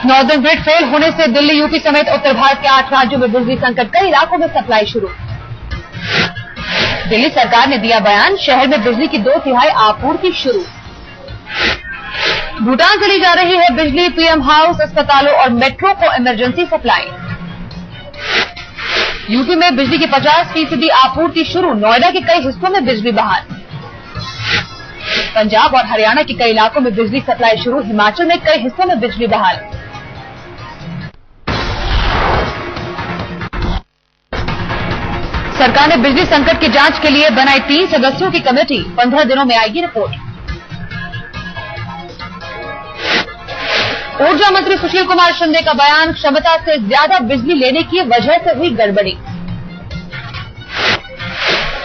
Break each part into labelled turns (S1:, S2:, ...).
S1: Northern grid fail होने से Delhi, UP समेत उत्तर भारत के 8 राज्यों में बिजली संकट, कई इलाकों में सप्लाई शुरू। दिल्ली सरकार ने दिया बयान, शहर में बिजली की 2/3 आपूर्ति शुरू। भूटान से ली जा रही है बिजली, पीएम हाउस, अस्पतालों और मेट्रो को इमरजेंसी सप्लाई। यूपी में बिजली की 50% आपूर्ति शुरू, नोएडा के कई हिस्सों में बिजली बहाल। पंजाब और हरियाणा के कई इलाकों में बिजली सप्लाई शुरू, हिमाचल में कई हिस्सों में बिजली बहाल। सरकार ने बिजली संकट की जांच के लिए बनाई 3 सदस्यों की कमेटी, 15 दिनों में आएगी रिपोर्ट। ऊर्जा मंत्री सुशील कुमार शिंदे का बयान, क्षमता से ज्यादा बिजली लेने की वजह से हुई गड़बड़ी।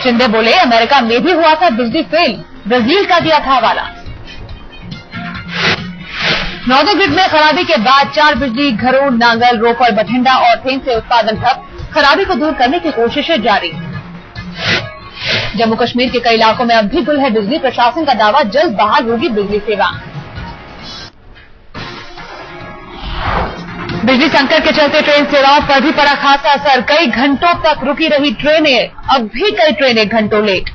S1: शिंदे बोले, अमेरिका में भी हुआ था बिजली फेल, ब्राजील का दिया था हवाला। नॉर्दर्न ग्रिड में खराबी के बाद 4 बिजली घरों, नांगल, रोपड़, बठिंडा और थेम से उत्पादन ठप, खराबी को दूर करने की कोशिशें जारी। जम्मू कश्मीर के कई इलाकों में अब भी गुल है बिजली, प्रशासन का दावा, जल्द बहाल होगी बिजली सेवा। बिजली संकट के चलते ट्रेन सेवाओं पर भी पड़ा खासा असर, कई घंटों तक रुकी रही ट्रेनें, अब भी कई ट्रेनें घंटों लेट।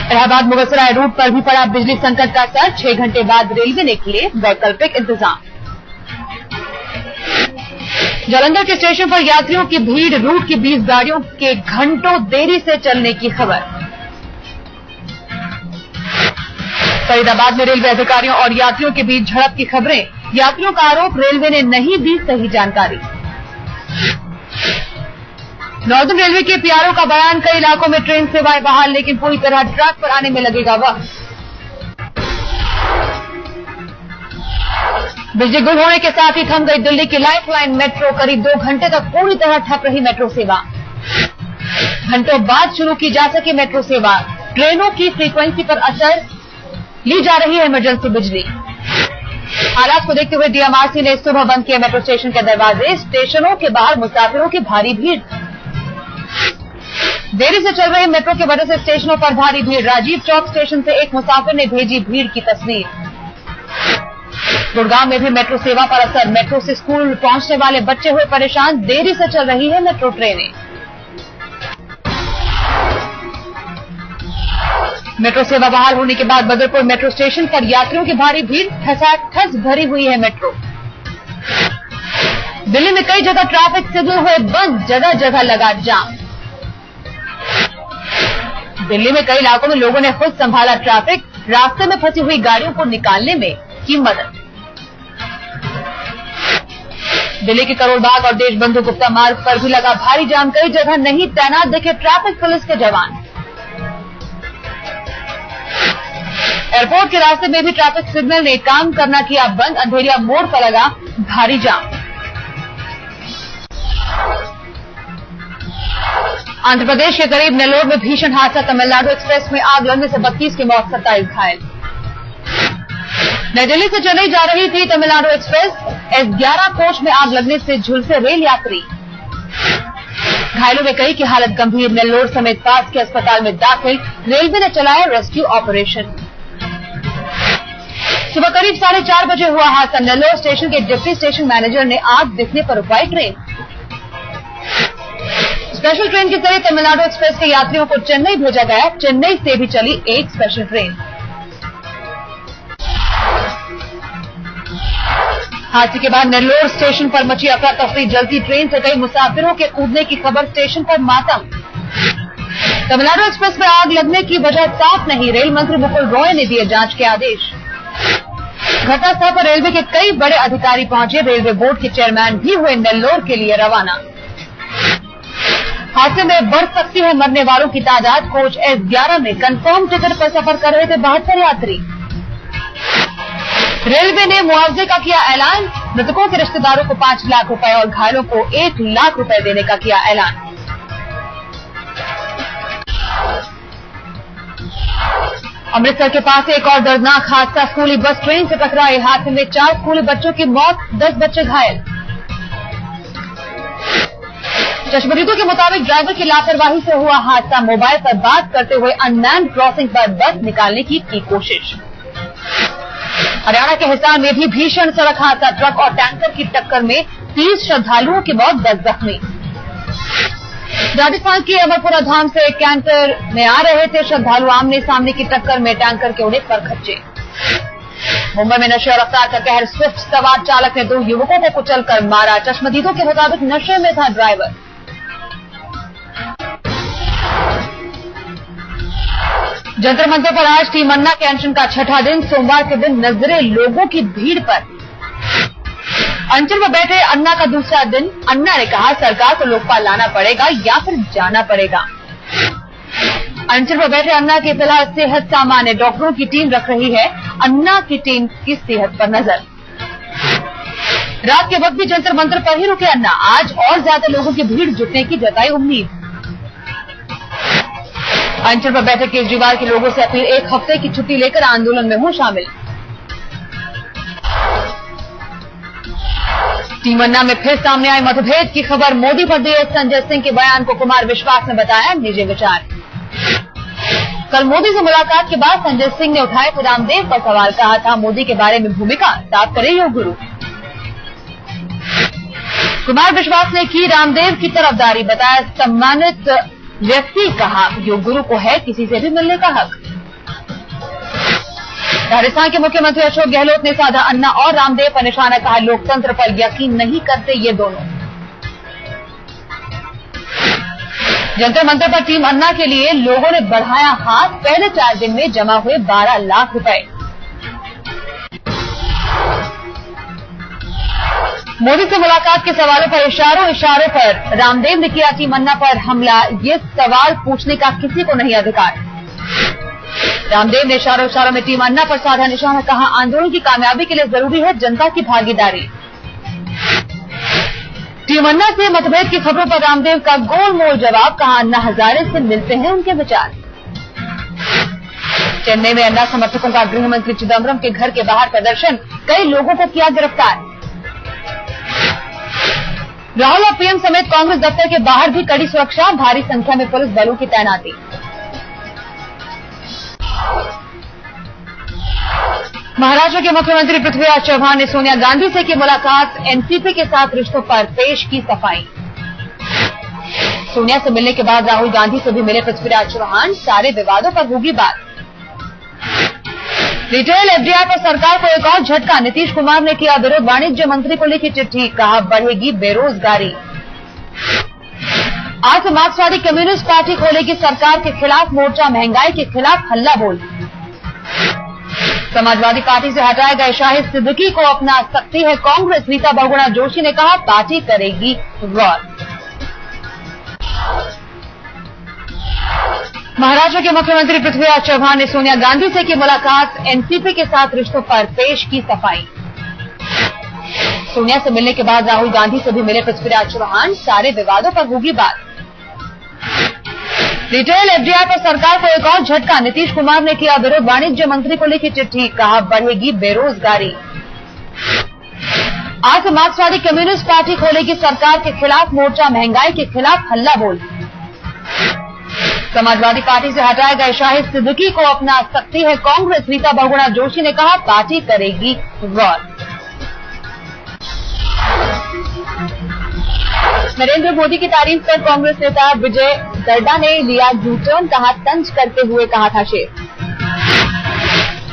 S1: इलाहाबाद मुगलसराय रूट पर भी पड़ा बिजली संकट का असर, 6 घंटे बाद रेलवे ने किए वैकल्पिक इंतजाम। जालंधर के स्टेशन पर यात्रियों की भीड़, रूट की 20 गाड़ियों के घंटों देरी से चलने की खबर। फरीदाबाद में रेलवे अधिकारियों और यात्रियों के बीच झड़प की खबरें, यात्रियों का आरोप, रेलवे ने नहीं दी सही जानकारी। नॉर्दर्न रेलवे के पीआरओ का बयान, कई इलाकों में ट्रेन सेवाएं बहाल, लेकिन पूरी तरह ट्रैक पर आने में लगेगा वक्त। बिजली गुल होने के साथ ही थम गई दिल्ली की लाइफलाइन मेट्रो, करीब 2 घंटे तक पूरी तरह ठप रही मेट्रो सेवा। घंटों बाद शुरू की जा सकी मेट्रो सेवा, ट्रेनों की फ्रीक्वेंसी पर असर, ली जा रही है इमरजेंसी बिजली। हालात को देखते हुए डीएमआरसी ने सुबह बंद किए मेट्रो स्टेशन के दरवाजे, स्टेशनों के बाहर मुसाफिरों की भारी भीड़। देरी से चल रही मेट्रो की वजह से स्टेशनों पर भारी भीड़, राजीव चौक स्टेशन से एक मुसाफिर ने भेजी भीड़ की तस्वीर। गुड़गांव में भी मेट्रो सेवा पर असर, मेट्रो से स्कूल पहुंचने वाले बच्चे हुए परेशान, देरी से चल रही है मेट्रो ट्रेनें। मेट्रो सेवा बहाल होने के बाद बदरपुर मेट्रो स्टेशन पर यात्रियों की भारी भीड़, ठसाठस भरी हुई है मेट्रो। दिल्ली में कई जगह ट्रैफिक सिग्नल हुए बंद, जगह जगह लगा जाम। दिल्ली में कई इलाकों में लोगों ने खुद संभाला ट्रैफिक, रास्ते में फंसी हुई गाड़ियों को निकालने में की मदद। दिल्ली के करोल बाग और देशबंधु गुप्ता मार्ग पर भी लगा भारी जाम, कई जगह नहीं तैनात दिखे ट्रैफिक पुलिस के जवान। एयरपोर्ट के रास्ते में भी ट्रैफिक सिग्नल ने काम करना किया बंद, अंधेरिया मोड़ पर लगा भारी जाम। आंध्र प्रदेश के करीब नेल्लोर में भीषण हादसा, तमिलनाडु एक्सप्रेस में आग लगने से 32 की मौत, 27 घायल। नई दिल्ली से चेन्नई जा रही थी तमिलनाडु एक्सप्रेस, S11 कोच में आग लगने से झुलसे रेल यात्री। घायलों में कई की हालत गंभीर, नेल्लोर समेत पास के अस्पताल में दाखिल, रेलवे ने चलाया रेस्क्यू ऑपरेशन। सुबह करीब 4:30 बजे हुआ हादसा, नेल्लोर स्टेशन के डिप्टी स्टेशन मैनेजर ने आग दिखने पर रुकवाई ट्रेन। स्पेशल ट्रेन के जरिए तमिलनाडु एक्सप्रेस के यात्रियों को चेन्नई भेजा गया, चेन्नई से भी चली एक स्पेशल ट्रेन। हादसे के बाद नेल्लोर स्टेशन पर मची अफरा तफरी, जलती ट्रेन से कई मुसाफिरों के कूदने की खबर, स्टेशन पर मातम। तमिलनाडु एक्सप्रेस में आग लगने की वजह साफ नहीं, रेल मंत्री मुकुल रॉय ने दिए जांच के आदेश। घटनास्थल पर रेलवे के कई बड़े अधिकारी पहुंचे, रेलवे बोर्ड के चेयरमैन भी हुए नेल्लोर के लिए रवाना। हादसे में बढ़ सकती है मरने वालों की तादाद, कोच S11 में कंफर्म टिकट पर सफर कर रहे थे 72 यात्री। रेलवे ने मुआवजे का किया ऐलान, मृतकों के रिश्तेदारों को 5 लाख रुपए और घायलों को 1 लाख रुपए देने का किया ऐलान। अमृतसर के पास एक और दर्दनाक हादसा, स्कूली बस ट्रेन से टकराई, हादसे में 4 स्कूली बच्चों की मौत, 10 बच्चे घायल। चश्मदीदों के मुताबिक ड्राइवर की लापरवाही से हुआ हादसा, मोबाइल पर बात करते हुए अनमैन्ड क्रॉसिंग पर बस निकालने की कोशिश। हरियाणा के हिसार में भी भीषण सड़क हादसा, ट्रक और टैंकर की टक्कर में 30 श्रद्धालुओं की मौत, 10 जख्मी। राजस्थान के अमरपुरा धाम से कैंटर में आ रहे थे श्रद्धालु, आमने सामने की टक्कर में टैंकर के उड़े पर खच्चे। मुंबई में नशे और रफ्तार का कहर, स्विफ्ट सवार चालक ने 2 युवकों को कुचलकर मारा, चश्मदीदों के मुताबिक नशे में था ड्राइवर। जंतर मंतर पर आज टीम अन्ना के अनशन का 6ठा दिन, सोमवार के दिन नजरे लोगों की भीड़ पर। अनशन पर बैठे अन्ना का दूसरा दिन, अन्ना ने कहा सरकार को लोकपाल लाना पड़ेगा या फिर जाना पड़ेगा। अनशन पर बैठे अन्ना की फिलहाल सेहत सामान्य, डॉक्टरों की टीम रख रही है अन्ना की टीम की सेहत पर नजर। रात के वक्त भी जंतर मंतर पर ही रुके अन्ना, आज और ज्यादा लोगों की भीड़ जुटने की जताई उम्मीद। अनशन पर बैठे केजरीवाल के लोगों से अपील, 1 हफ्ते की छुट्टी लेकर आंदोलन में हो शामिल। टीम अन्ना में फिर सामने आई मतभेद की खबर, मोदी पर दिए संजय सिंह के बयान को कुमार विश्वास ने बताया निजी विचार। कल मोदी से मुलाकात के बाद संजय सिंह ने उठाए थे रामदेव पर सवाल, कहा था मोदी के बारे में भूमिका साफ करे योग गुरु। कुमार विश्वास ने की रामदेव की तरफदारी, बताया सम्मानित व्यक्ति, कहा योग गुरु को है किसी से भी मिलने का हक। राजस्थान के मुख्यमंत्री अशोक गहलोत ने साधा अन्ना और रामदेव पर निशाना, कहा लोकतंत्र पर यकीन नहीं करते ये दोनों। जंतर मंतर पर टीम अन्ना के लिए लोगों ने बढ़ाया हाथ, पहले 4 दिन में जमा हुए 12 लाख रुपए। मोदी से मुलाकात के सवालों पर इशारों पर रामदेव ने किया टीम अन्ना पर हमला, ये सवाल पूछने का किसी को नहीं अधिकार। रामदेव ने इशारों में टीम अन्ना पर साधा निशाना, कहा आंदोलन की कामयाबी के लिए जरूरी है जनता की भागीदारी। टीम अन्ना से मतभेद की खबरों पर रामदेव का गोलमोल जवाब, कहा अन्ना हजारे से मिलते हैं उनके विचार। चेन्नई में अन्ना समर्थकों का गृह मंत्री चिदम्बरम के घर के बाहर प्रदर्शन, कई लोगों को किया गिरफ्तार। राहुल और पीएम समेत कांग्रेस दफ्तर के बाहर भी कड़ी सुरक्षा, भारी संख्या में पुलिस बलों की तैनाती। महाराष्ट्र के मुख्यमंत्री पृथ्वीराज चौहान ने सोनिया गांधी से की मुलाकात, एनसीपी के साथ रिश्तों पर पेश की सफाई। सोनिया से मिलने के बाद राहुल गांधी से भी मिले पृथ्वीराज चौहान, सारे विवादों पर होगी बात। रिटेल एफडीआई पर सरकार को एक और झटका, नीतीश कुमार ने किया विरोध, वाणिज्य मंत्री को लिखी चिट्ठी, कहा बढ़ेगी बेरोजगारी। आज से मार्क्सवादी कम्युनिस्ट पार्टी खोलेगी सरकार के खिलाफ मोर्चा, महंगाई के खिलाफ हल्ला बोल। समाजवादी पार्टी से हटाए गए शाहिद सिद्दीकी को अपना सकती है कांग्रेस, रीता बहुगुणा जोशी ने कहा पार्टी करेगी गौर। महाराष्ट्र के मुख्यमंत्री पृथ्वीराज चौहान ने सोनिया गांधी से की मुलाकात, एनसीपी के साथ रिश्तों पर पेश की सफाई। सोनिया से मिलने के बाद राहुल गांधी से भी मिले पृथ्वीराज चौहान, सारे विवादों पर होगी बात। रिटेल एफडीआई पर सरकार को एक और झटका, नीतीश कुमार ने किया विरोध, वाणिज्य मंत्री को लिखी चिट्ठी, कहा बढ़ेगी बेरोजगारी। आज से मार्क्सवादी कम्युनिस्ट पार्टी खोलेगी सरकार के खिलाफ मोर्चा, महंगाई के खिलाफ हल्ला बोल। समाजवादी पार्टी से हटाए गए शाहिद सिद्दीकी को अपना सकती है कांग्रेस, रीता बहुगुणा जोशी ने कहा पार्टी करेगी गौर। नरेंद्र मोदी की तारीफ कर कांग्रेस नेता विजय दर्डा ने लिया यू टर्न, कहा तंज करते हुए कहा था शेर।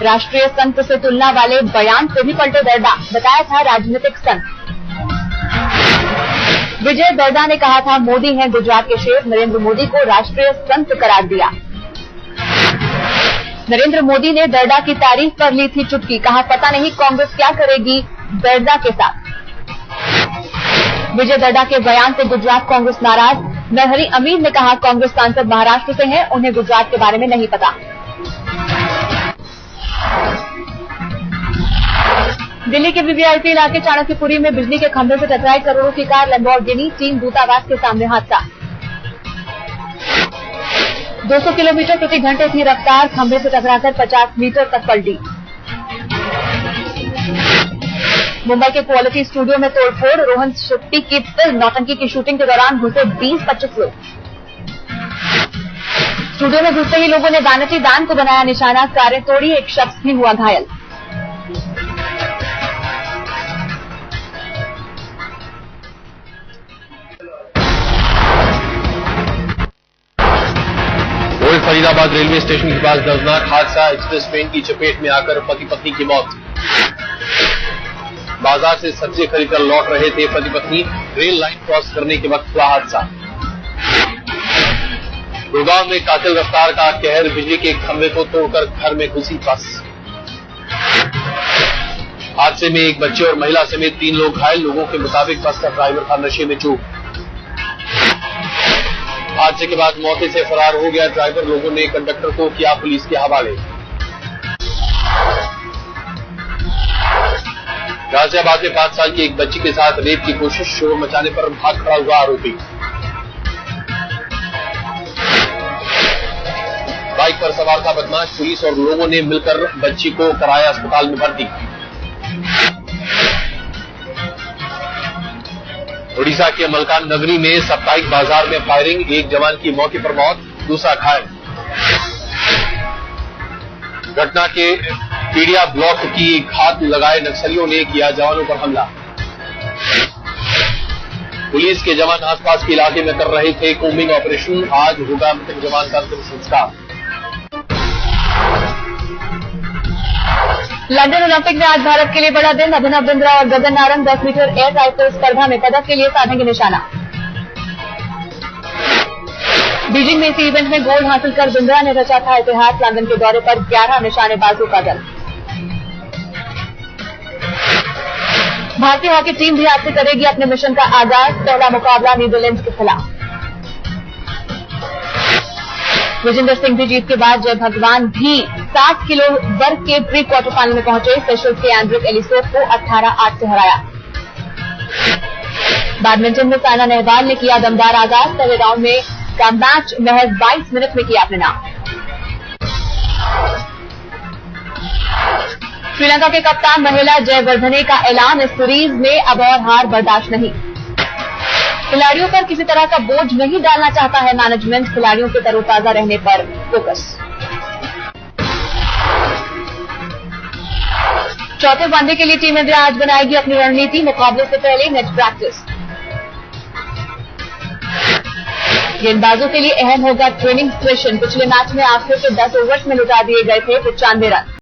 S1: राष्ट्रीय संत से तुलना वाले बयान से भी पलटे दर्डा, बताया था राजनीतिक संत। विजय दर्डा ने कहा था मोदी हैं गुजरात के शेर, नरेंद्र मोदी को राष्ट्रीय संत करार दिया। नरेंद्र मोदी ने दर्डा की तारीफ पर ली थी चुटकी, कहा पता नहीं कांग्रेस क्या करेगी दर्डा के साथ। विजय दर्डा के बयान से गुजरात कांग्रेस नाराज, नरहरि अमीर ने कहा कांग्रेस सांसद महाराष्ट्र से हैं, उन्हें गुजरात के बारे में नहीं पता। दिल्ली के वीवीआईपी इलाके चाणक्यपुरी में बिजली के खंभे से टकराई करोड़ों की कार, लैम्बोर्गिनी, चीन दूतावास के सामने हादसा। 200 किलोमीटर प्रति घंटे थी रफ्तार, खंभे से टकराकर 50 मीटर तक पलटी। मुंबई के क्वालिटी स्टूडियो में तोड़फोड़, रोहन शेट्टी की फिल्म नौटंकी की शूटिंग के दौरान घुसे 20-25 लोग। स्टूडियो में घुसते ही लोगों ने दानती दान को बनाया निशाना, कारें तोड़ी, एक शख्स भी हुआ घायल।
S2: गाजियाबाद रेलवे स्टेशन के पास दर्दनाक हादसा, एक्सप्रेस ट्रेन की चपेट में आकर पति पत्नी की मौत। बाजार से सब्जी खरीदकर लौट रहे थे पति पत्नी, रेल लाइन क्रॉस करने के वक्त हुआ हादसा। गुड़गांव में कातिल रफ्तार का कहर, बिजली के खंभे को तोड़कर घर में घुसी बस। हादसे में एक बच्चे और महिला समेत 3 लोग घायल। लोगों के मुताबिक बस का ड्राइवर था नशे में चूर। हादसे के बाद मौके से फरार हो गया ड्राइवर। लोगों ने कंडक्टर को किया पुलिस के हवाले। गाजियाबाद में 5 साल की एक बच्ची के साथ रेप की कोशिश, शोर मचाने पर भाग खड़ा हुआ आरोपी। बाइक पर सवार था बदमाश, पुलिस और लोगों ने मिलकर बच्ची को कराया अस्पताल में भर्ती। ओडिशा के मलकान नगरी में साप्ताहिक बाजार में फायरिंग, एक जवान की मौके पर मौत, दूसरा घायल। घटना के पीड़िया ब्लॉक की घात लगाए नक्सलियों ने किया जवानों पर हमला। पुलिस के जवान आसपास के इलाके में कर रहे थे कोम्बिंग ऑपरेशन। आज होगा मृतक जवान का अंतिम संस्कार।
S1: लंदन ओलंपिक में आज भारत के लिए बड़ा दिन। अभिनव बिंद्रा और Gagan Narang 10 metre air rifle स्पर्धा में पदक के लिए साधेंगे निशाना। बीजिंग में इसी इवेंट में गोल्ड हासिल कर बिंद्रा ने रचा था इतिहास। लंदन के दौरे पर 11 निशानेबाजों का दल। भारतीय हॉकी टीम भी आज से करेगी अपने मिशन का आगाज। पहला मुकाबला नीदरलैंड्स के खिलाफ। विजेंद्र सिंह की जीत के बाद जय भगवान भी 60 किलो वर्ग के प्री क्वार्टर फाइनल में पहुंचे। सेशल्स के एंड्रिक एलिसोव को 18-8 से हराया। बैडमिंटन में साइना नेहवाल ने किया दमदार आगाज। पहले राउंड में का मैच महज 22 मिनट में किया अपने नाम। श्रीलंका के कप्तान महिला जयवर्धने का ऐलान, इस सीरीज में अब और हार बर्दाश्त नहीं। खिलाड़ियों पर किसी तरह का बोझ नहीं डालना चाहता है मैनेजमेंट। खिलाड़ियों के तरोताजा रहने पर फोकस। चौथे वनडे के लिए टीम इंडिया आज बनाएगी अपनी रणनीति। मुकाबले से पहले नेट प्रैक्टिस। गेंदबाजों के लिए अहम होगा ट्रेनिंग सेशन। पिछले मैच में आखिर के 10 ओवर्स में लुटा दिए गए थे 95 रन।